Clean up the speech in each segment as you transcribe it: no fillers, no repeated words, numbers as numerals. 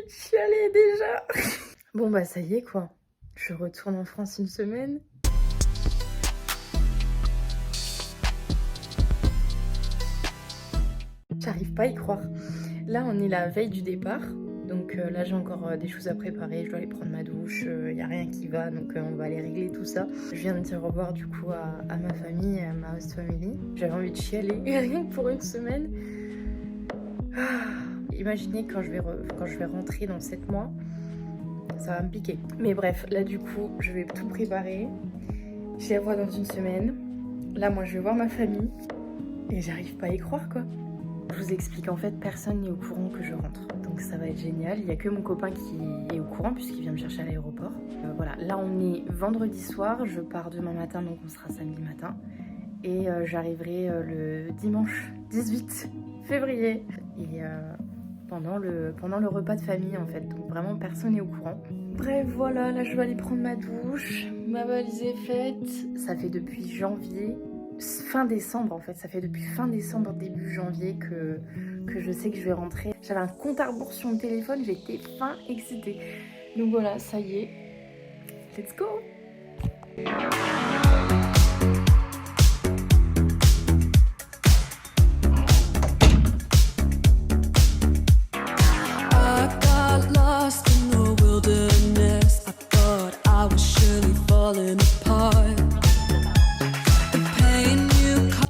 de chialer déjà. Bon bah ça y est quoi. Je retourne en France une semaine. J'arrive pas à y croire. Là on est la veille du départ. Donc là j'ai encore des choses à préparer, je dois aller prendre ma douche, y a rien qui va, donc on va aller régler tout ça. Je viens de dire au revoir du coup à ma famille, à ma host family. J'avais envie de chialer, rien que pour une semaine. Imaginez quand je vais rentrer dans 7 mois, ça va me piquer. Mais bref, là du coup je vais tout préparer. Je les revois dans une semaine. Là moi je vais voir ma famille et j'arrive pas à y croire quoi. Je vous explique, en fait, personne n'est au courant que je rentre. Donc ça va être génial. Il n'y a que mon copain qui est au courant puisqu'il vient me chercher à l'aéroport. Voilà, là on est vendredi soir. Je pars demain matin, donc on sera samedi matin. Et j'arriverai le dimanche 18 février. Et pendant le repas de famille, en fait. Donc vraiment, personne n'est au courant. Bref, voilà, là je vais aller prendre ma douche. Ma valise est faite. Ça fait depuis janvier. Fin décembre en fait, ça fait depuis fin décembre, début janvier que je sais que je vais rentrer. J'avais un compte à rebours sur mon téléphone, j'étais fin excitée. Donc voilà, ça y est, let's go.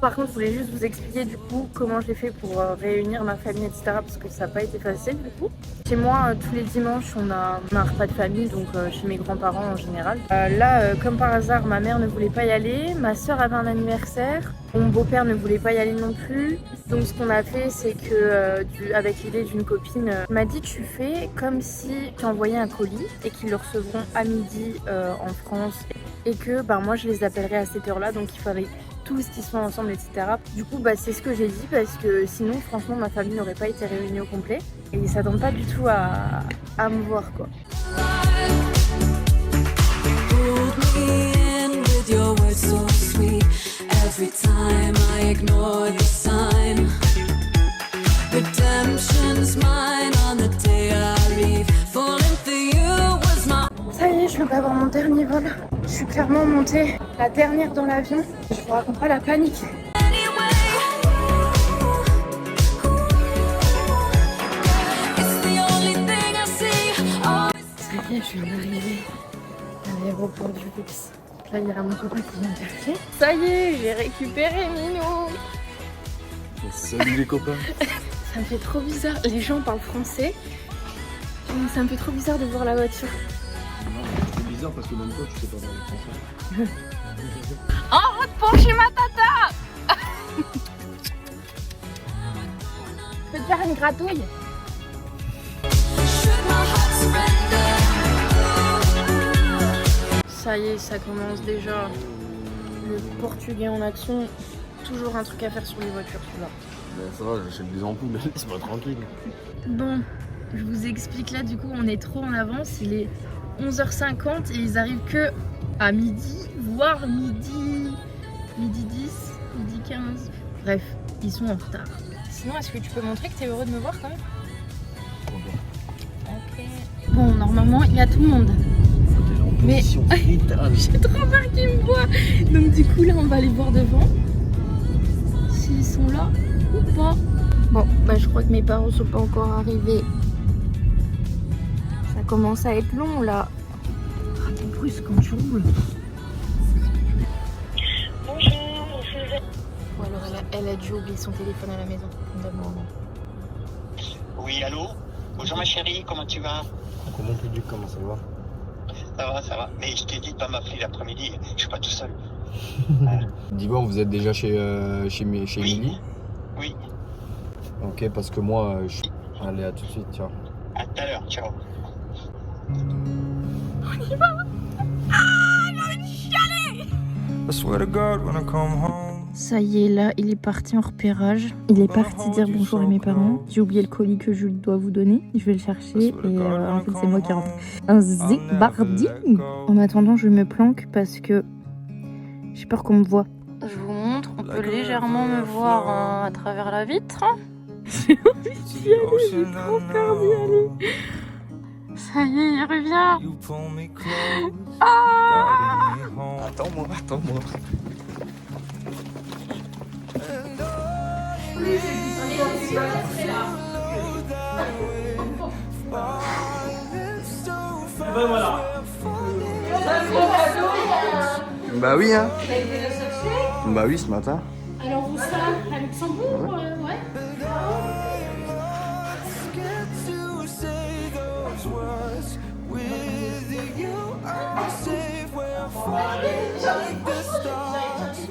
Par contre, je voulais juste vous expliquer du coup comment j'ai fait pour réunir ma famille, etc. Parce que ça n'a pas été facile du coup. Chez moi, tous les dimanches, on a un repas de famille, donc chez mes grands-parents en général. Là, comme par hasard, ma mère ne voulait pas y aller, ma soeur avait un anniversaire, mon beau-père ne voulait pas y aller non plus. Donc ce qu'on a fait, c'est que, avec l'idée d'une copine, m'a dit tu fais comme si tu envoyais un colis et qu'ils le recevront à midi en France. Et que moi je les appellerai à cette heure-là, donc il fallait tous qui sont ensemble, etc. Du coup, c'est ce que j'ai dit parce que sinon, franchement, ma famille n'aurait pas été réunie au complet et ils s'attendent pas du tout à me voir, quoi. Ça y est, je viens d'avoir mon dernier vol. Je suis clairement montée la dernière dans l'avion. Je vous raconte pas la panique. Ça y est, je viens d'arriver à l'aéroport du Luxe. Là, il y a mon copain qui vient me chercher. Ça y est, j'ai récupéré Minou. Salut les copains. Ça me fait trop bizarre. Les gens parlent français. Ça me fait trop bizarre de voir la voiture. C'est bizarre parce que même toi tu sais pas parler français. En route pour chez ma tata. Je peux te faire une gratouille? Ça y est, ça commence déjà. Le portugais en action. Toujours un truc à faire sur les voitures, celui-là. Ça va, j'achète des ampoules, laisse-moi tranquille. Bon, je vous explique là, du coup, on est trop en avance. Il est 11h50 et ils arrivent que à midi, voire midi 10, midi 15. Bref, ils sont en retard. Sinon, est-ce que tu peux montrer que tu es heureux de me voir quand même? Ok. Bon, normalement, il y a tout le monde. Mais j'ai trop peur qu'ils me voient. Donc du coup, là, on va aller voir devant. S'ils sont là ou pas. Bon, je crois que mes parents sont pas encore arrivés. Ça commence à être long là. En plus quand tu roules. Bonjour, Ou alors elle a dû oublier son téléphone à la maison. oui, allô? Bonjour ma chérie, comment tu vas? Comment tu dis comment ça va? Ça va. Mais je t'ai dit de pas m'appeler l'après-midi, je suis pas tout seul. Dis-moi, vous êtes déjà chez Oui. Émilie? Oui, Ok, parce que moi, allez, à tout de suite, ciao. à tout à l'heure, ciao. On y va. J'ai envie de chialer. I swear to God when I come home. Ça y est, là, il est parti en repérage. Il est parti dire bonjour à mes parents. J'ai oublié le colis que je dois vous donner. Je vais le chercher et en fait, c'est moi qui rentre. Un zébarding. En attendant, je me planque parce que j'ai peur qu'on me voit. Je vous montre, on peut légèrement me voir à travers la vitre. J'ai envie d'y aller, j'ai trop peur d'y aller. Ça y est, il revient. You pull me close, Ah guiding me home. Attends-moi. Bah oui, hein. Bah oui, ce matin. Alors vous ça à Luxembourg, ouais. Scared to say those words. With you, I'm safe. We're falling like the stars.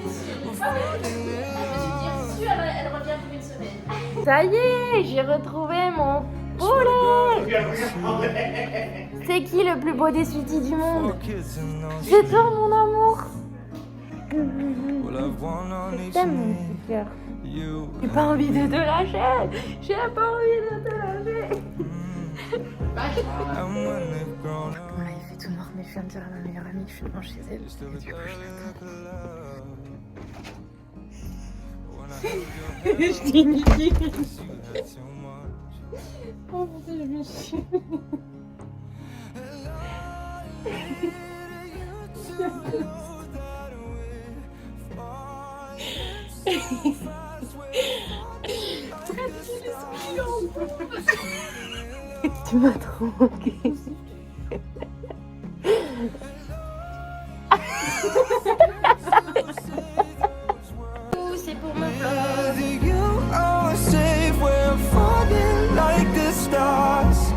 Elle revient pour une semaine. Ça y est, j'ai retrouvé mon poulet. C'est qui le plus beau des sweeties du monde? C'est toi, mon amour. Je t'aime, mon petit cœur. J'ai pas envie de te lâcher. J'ai pas envie de te lâcher. Voilà, il fait tout noir, mais je viens de dire à ma meilleure amie que je suis devant chez elle. Et du coup, je l'attends. Je t'ai niqué. Oh putain, je me suis... Tu m'as trop manqué. C'est pour mon vlog. With you, I'm safe. We're falling like the stars.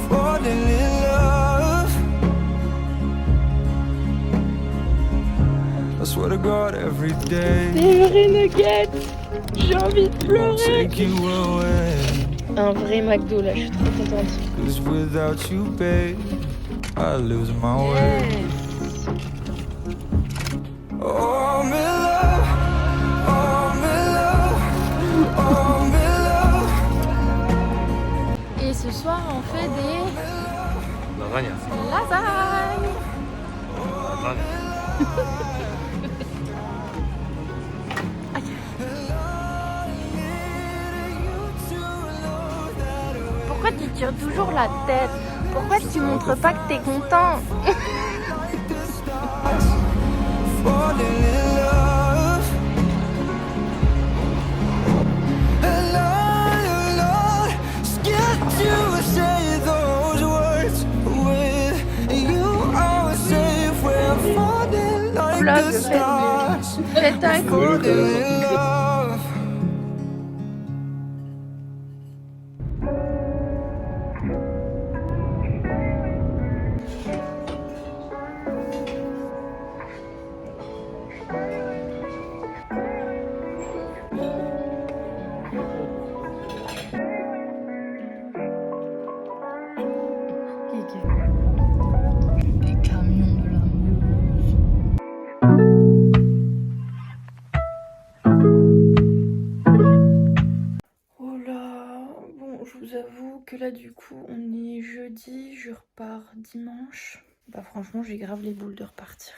Falling in love. I swear to God, every day Des vrais nuggets. J'ai envie de won't pleurer. take you away. Un vrai McDo là, je suis trop contente. 'Cause without you, babe, I lose my way. Yes. Oh, I'm in love. Oh, I'm in love. Oh, I'm in love. Et ce soir, on fait des Lasagne. lasagnes. Pourquoi tu tires toujours la tête? Pourquoi tu montres pas que t'es content? Falling in love. Alone, scared to say those words. With you, I'm safe. We're falling like Vlog, the stars. faites un Falling in love. Des camions de la Meuse. Oh là, bon, je vous avoue que là du coup on est jeudi, je repars dimanche. Bah franchement j'ai grave les boules de repartir.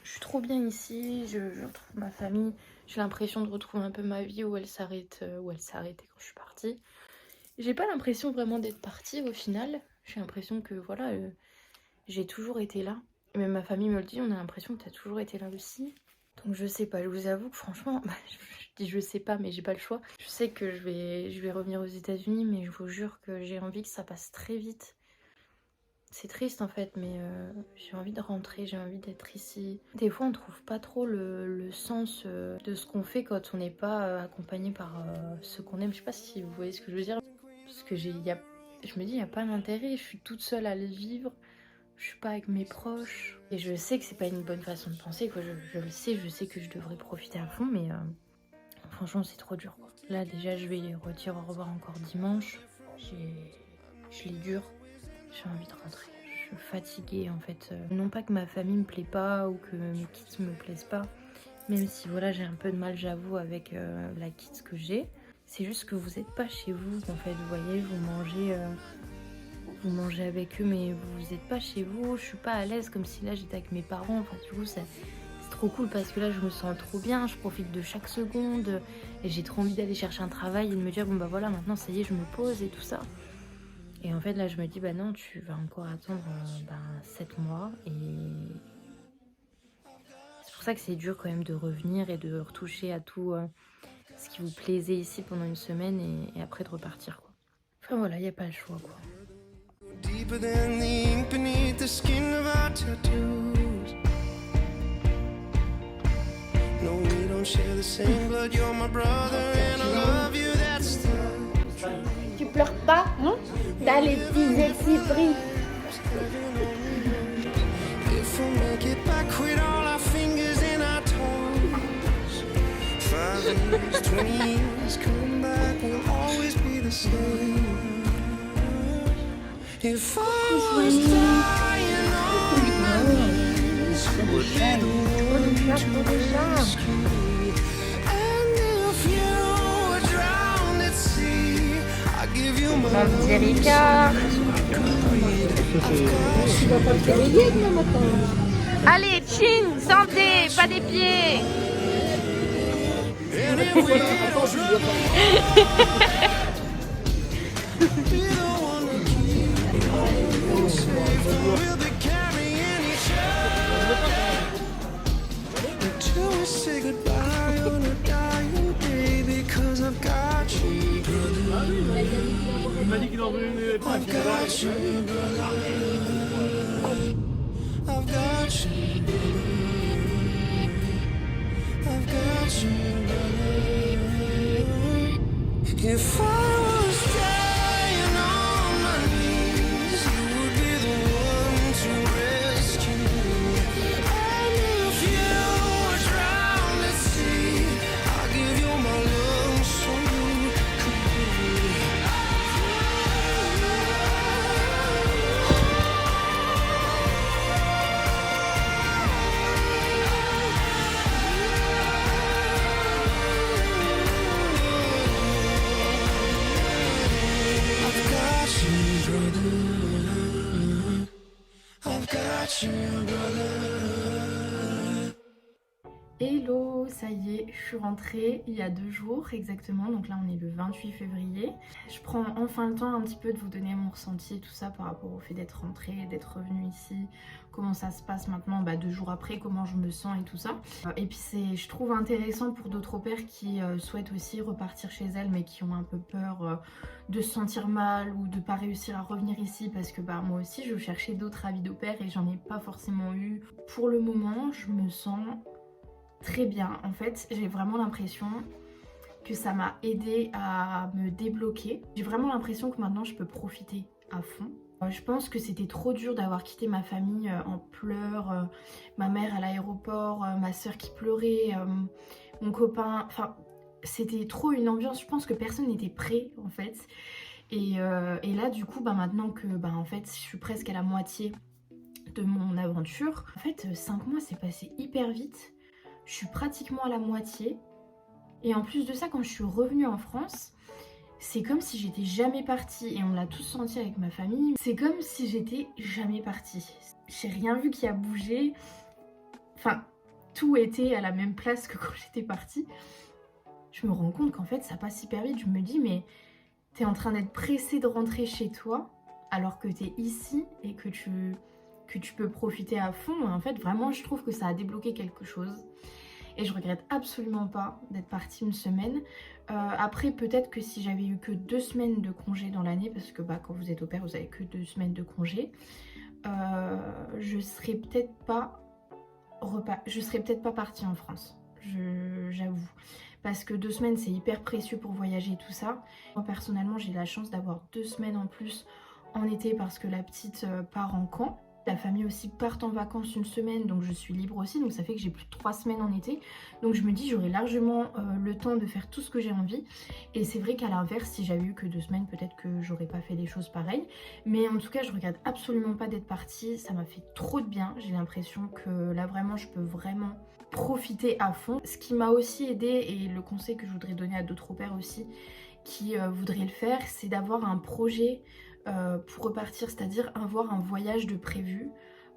Je suis trop bien ici, je retrouve ma famille. J'ai l'impression de retrouver un peu ma vie où elle s'arrêtait quand je suis partie. J'ai pas l'impression vraiment d'être partie au final. J'ai l'impression que voilà, j'ai toujours été là. Et même ma famille me le dit, on a l'impression que t'as toujours été là aussi. Donc je sais pas, je vous avoue que franchement, je dis je sais pas mais j'ai pas le choix. Je sais que je vais revenir aux États-Unis mais je vous jure que j'ai envie que ça passe très vite. C'est triste en fait mais j'ai envie de rentrer, j'ai envie d'être ici. Des fois on trouve pas trop le sens de ce qu'on fait quand on n'est pas accompagné par ceux qu'on aime. Je sais pas si vous voyez ce que je veux dire. Parce que je me dis il n'y a pas d'intérêt, je suis toute seule à le vivre. Je suis pas avec mes proches. Et je sais que c'est pas une bonne façon de penser, quoi. Je le sais, je sais que je devrais profiter à fond, mais franchement, c'est trop dur, quoi. Là, déjà, je vais dire au revoir encore dimanche. Je l'ai dur. J'ai envie de rentrer. Je suis fatiguée, en fait. Non pas que ma famille me plaît pas ou que mes kids me plaisent pas. Même si, voilà, j'ai un peu de mal, j'avoue, avec la kids que j'ai. C'est juste que vous n'êtes pas chez vous, en fait. Vous voyez, vous mangez avec eux mais vous n'êtes pas chez vous, je suis pas à l'aise comme si là j'étais avec mes parents. Enfin du coup c'est trop cool parce que là je me sens trop bien, je profite de chaque seconde et j'ai trop envie d'aller chercher un travail et de me dire bon bah voilà maintenant ça y est je me pose et tout ça. Et en fait là je me dis bah non, tu vas encore attendre 7 mois et c'est pour ça que c'est dur quand même de revenir et de retoucher à tout ce qui vous plaisait ici pendant une semaine et après de repartir quoi. Enfin voilà, il n'y a pas le choix quoi. Deeper than the ink beneath the skin of our tattoos. No, we don't share the same blood. You're my brother and I love you. That's the Tu pleures pas T'as les petits ex-cipris. if we make it back with all our fingers in our toes. 5 years, 20 years, coming back will always be the same. If I was dying on my knees, who would be the one to rescue me? And if you were drowned at sea, I'd give you my Mon petit Ricard. Allez, chin, santé, pas des pieds. And if we were be the one to keep you safe, we'll be carrying each other until we say goodbye on a dying day. Because I've got you, brother. I've got you, brother. I've got you, brother. I've got you, brother. If I was dying on my knees, you would be the one to rescue me. And if you were drowned at sea, I'll give you my love so you could breathe. I've got you, brother. I've got you, brother. Hello, ça y est, je suis rentrée il y a 2 jours exactement, donc là on est le 28 février. Je prends enfin le temps un petit peu de vous donner mon ressenti et tout ça par rapport au fait d'être rentrée, d'être revenue ici, comment ça se passe maintenant 2 jours après, comment je me sens et tout ça. Et puis je trouve intéressant pour d'autres au pair qui souhaitent aussi repartir chez elles mais qui ont un peu peur de se sentir mal ou de pas réussir à revenir ici parce que moi aussi je cherchais d'autres avis d'au pair et j'en ai pas forcément eu. Pour le moment je me sens très bien. En fait j'ai vraiment l'impression que ça m'a aidé à me débloquer. J'ai vraiment l'impression que maintenant je peux profiter à fond. Je pense que c'était trop dur d'avoir quitté ma famille en pleurs, ma mère à l'aéroport, ma soeur qui pleurait, mon copain, enfin c'était trop une ambiance, je pense que personne n'était prêt en fait. Et là du coup maintenant que en fait je suis presque à la moitié de mon aventure, en fait 5 mois c'est passé hyper vite. Je suis pratiquement à la moitié. Et en plus de ça, quand je suis revenue en France, c'est comme si j'étais jamais partie. Et on l'a tous senti avec ma famille. C'est comme si j'étais jamais partie. J'ai rien vu qui a bougé. Enfin, tout était à la même place que quand j'étais partie. Je me rends compte qu'en fait, ça passe hyper vite. Je me dis, mais t'es en train d'être pressée de rentrer chez toi alors que t'es ici et que tu peux profiter à fond. En fait, vraiment, je trouve que ça a débloqué quelque chose. Et je regrette absolument pas d'être partie une semaine. Après, peut-être que si j'avais eu que 2 semaines de congé dans l'année, parce que quand vous êtes au pair, vous avez que 2 semaines de congé, je serais peut-être pas partie en France, j'avoue. Parce que 2 semaines, c'est hyper précieux pour voyager et tout ça. Moi, personnellement, j'ai la chance d'avoir 2 semaines en plus en été parce que la petite part en camp. La famille aussi part en vacances une semaine, donc je suis libre aussi, donc ça fait que j'ai plus de 3 semaines en été. Donc je me dis j'aurai largement le temps de faire tout ce que j'ai envie. Et c'est vrai qu'à l'inverse, si j'avais eu que 2 semaines, peut-être que j'aurais pas fait des choses pareilles. Mais en tout cas, je regrette absolument pas d'être partie, ça m'a fait trop de bien. J'ai l'impression que là vraiment, je peux vraiment profiter à fond. Ce qui m'a aussi aidé, et le conseil que je voudrais donner à d'autres au pair aussi, qui voudraient le faire, c'est d'avoir un projet pour repartir, c'est-à-dire avoir un voyage de prévu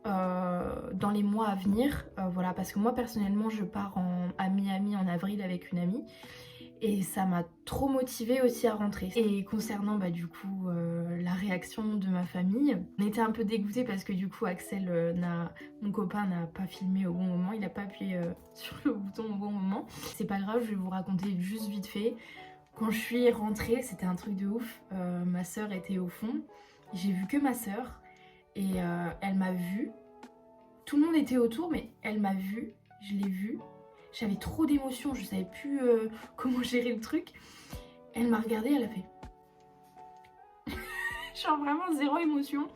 dans les mois à venir, voilà, parce que moi personnellement je pars à Miami en avril avec une amie Et ça m'a trop motivée aussi à rentrer. Et concernant du coup la réaction de ma famille, on était un peu dégoûtés parce que du coup Axel, mon copain, n'a pas filmé au bon moment, il n'a pas appuyé sur le bouton au bon moment. C'est pas grave, je vais vous raconter juste vite fait. Quand je suis rentrée, c'était un truc de ouf. Ma soeur était au fond, j'ai vu que ma soeur et elle m'a vue. Tout le monde était autour mais elle m'a vue, je l'ai vue. J'avais trop d'émotions, je savais plus comment gérer le truc. Elle m'a regardée, elle a fait... Genre vraiment zéro émotion,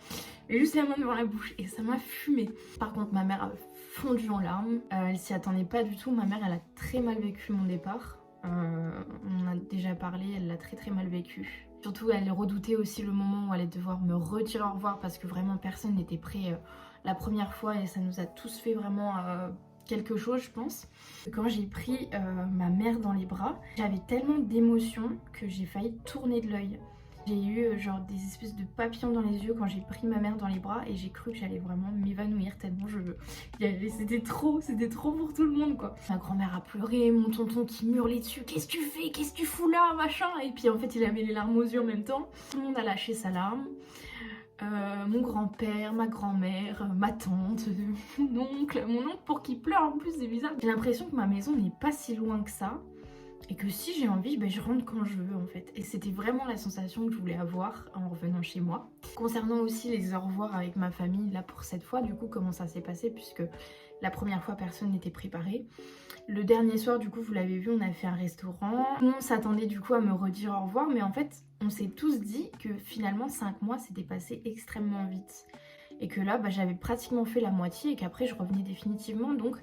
mais juste la main devant la bouche et ça m'a fumé. Par contre ma mère a fondu en larmes, elle s'y attendait pas du tout. Ma mère elle a très mal vécu mon départ, on a déjà parlé, elle l'a très mal vécu. Surtout elle redoutait aussi le moment où elle allait devoir me redire au revoir parce que vraiment personne n'était prêt la première fois et ça nous a tous fait vraiment... quelque chose je pense. Quand j'ai pris ma mère dans les bras, j'avais tellement d'émotions que j'ai failli tourner de l'œil. J'ai eu genre des espèces de papillons dans les yeux quand j'ai pris ma mère dans les bras et j'ai cru que j'allais vraiment m'évanouir tellement c'était trop pour tout le monde quoi. Ma grand-mère a pleuré, mon tonton qui hurlait dessus, qu'est-ce que tu fais, qu'est-ce que tu fous là machin, et puis en fait il avait les larmes aux yeux en même temps. Tout le monde a lâché sa larme. Mon grand-père, ma grand-mère, ma tante, mon oncle pour qu'il pleure en plus, c'est bizarre. J'ai l'impression que ma maison n'est pas si loin que ça et que si j'ai envie, je rentre quand je veux en fait. Et c'était vraiment la sensation que je voulais avoir en revenant chez moi. Concernant aussi les au revoir avec ma famille, là pour cette fois, du coup comment ça s'est passé puisque la première fois personne n'était préparé. Le dernier soir du coup vous l'avez vu, on a fait un restaurant. Tout le monde s'attendait du coup à me redire au revoir mais en fait on s'est tous dit que finalement 5 mois c'était passé extrêmement vite. Et que là j'avais pratiquement fait la moitié et qu'après je revenais définitivement. Donc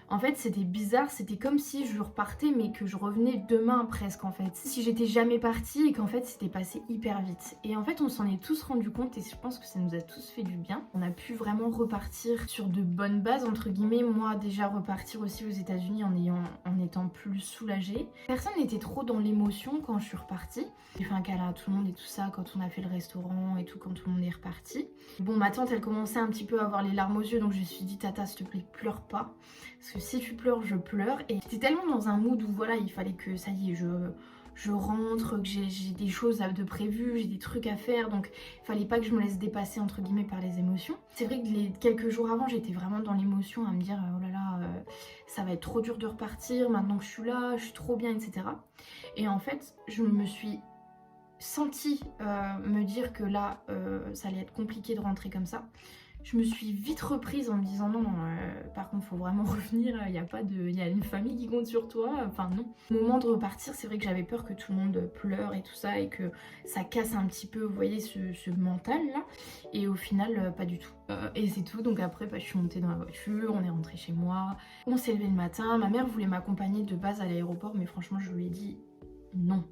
en fait c'était bizarre, c'était comme si je repartais mais que je revenais demain presque en fait. Si j'étais jamais partie et qu'en fait c'était passé hyper vite. Et en fait on s'en est tous rendu compte et je pense que ça nous a tous fait du bien. On a pu vraiment repartir sur de bonnes bases entre guillemets. Moi déjà repartir aussi aux États-Unis en étant plus soulagée. Personne n'était trop dans l'émotion quand je suis repartie. J'ai fait un câlin à tout le monde et tout ça quand on a fait le restaurant et tout, quand tout le monde est reparti. Bon ma tante elle commençait un petit peu à avoir les larmes aux yeux donc je me suis dit tata s'il te plaît pleure pas. Parce que si tu pleures, je pleure. Et j'étais tellement dans un mood où voilà, il fallait que ça y est, je rentre, que j'ai des choses de prévues, j'ai des trucs à faire. Donc il fallait pas que je me laisse dépasser entre guillemets par les émotions. C'est vrai que les quelques jours avant, j'étais vraiment dans l'émotion à me dire oh là là, ça va être trop dur de repartir maintenant que je suis là, je suis trop bien, etc. Et en fait, je me suis sentie me dire que là, ça allait être compliqué de rentrer comme ça. Je me suis vite reprise en me disant non, par contre faut vraiment revenir, il y a une famille qui compte sur toi, enfin non. Au moment de repartir, c'est vrai que j'avais peur que tout le monde pleure et tout ça et que ça casse un petit peu, vous voyez, ce mental là. Et au final, pas du tout. Et c'est tout, donc après je suis montée dans la voiture, on est rentré chez moi, on s'est levé le matin, ma mère voulait m'accompagner de base à l'aéroport mais franchement je lui ai dit non.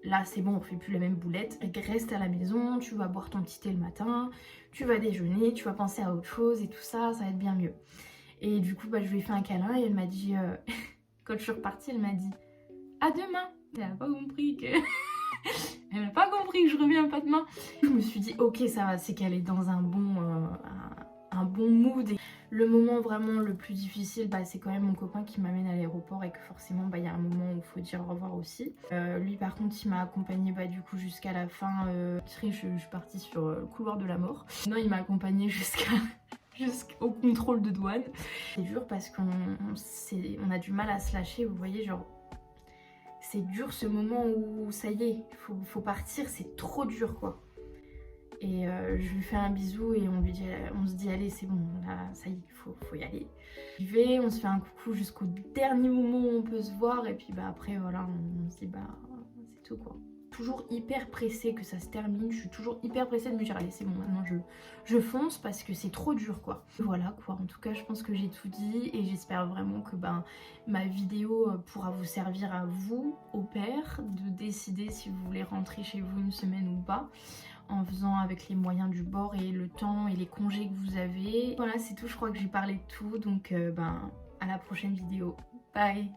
Là c'est bon, on fait plus la même boulette, reste à la maison, tu vas boire ton petit thé le matin, tu vas déjeuner, tu vas penser à autre chose et tout ça, ça va être bien mieux. Et du coup je lui ai fait un câlin et elle m'a dit, quand je suis repartie elle m'a dit à demain. Elle n'a pas compris que... elle n'a pas compris que je reviens pas demain. Je me suis dit ok ça va, c'est qu'elle est dans un bon mood. Et le moment vraiment le plus difficile, c'est quand même mon copain qui m'amène à l'aéroport et que forcément y a un moment où il faut dire au revoir aussi. Lui par contre il m'a accompagnée du coup jusqu'à la fin. Je suis partie sur le couloir de la mort. Non, il m'a accompagnée jusqu'au contrôle de douane. C'est dur parce qu'on a du mal à se lâcher, vous voyez, genre c'est dur ce moment où ça y est, faut partir, c'est trop dur quoi. Et je lui fais un bisou et on se dit allez c'est bon, là ça y est, faut y aller. J'y vais, on se fait un coucou jusqu'au dernier moment où on peut se voir et puis après voilà on se dit c'est tout quoi. Toujours hyper pressée que ça se termine, je suis toujours hyper pressée de me dire allez c'est bon maintenant je fonce parce que c'est trop dur quoi. Voilà quoi, en tout cas je pense que j'ai tout dit et j'espère vraiment que ma vidéo pourra vous servir à vous, au père, de décider si vous voulez rentrer chez vous une semaine ou pas, en faisant avec les moyens du bord et le temps et les congés que vous avez. Voilà c'est tout, je crois que j'ai parlé de tout donc à la prochaine vidéo. Bye.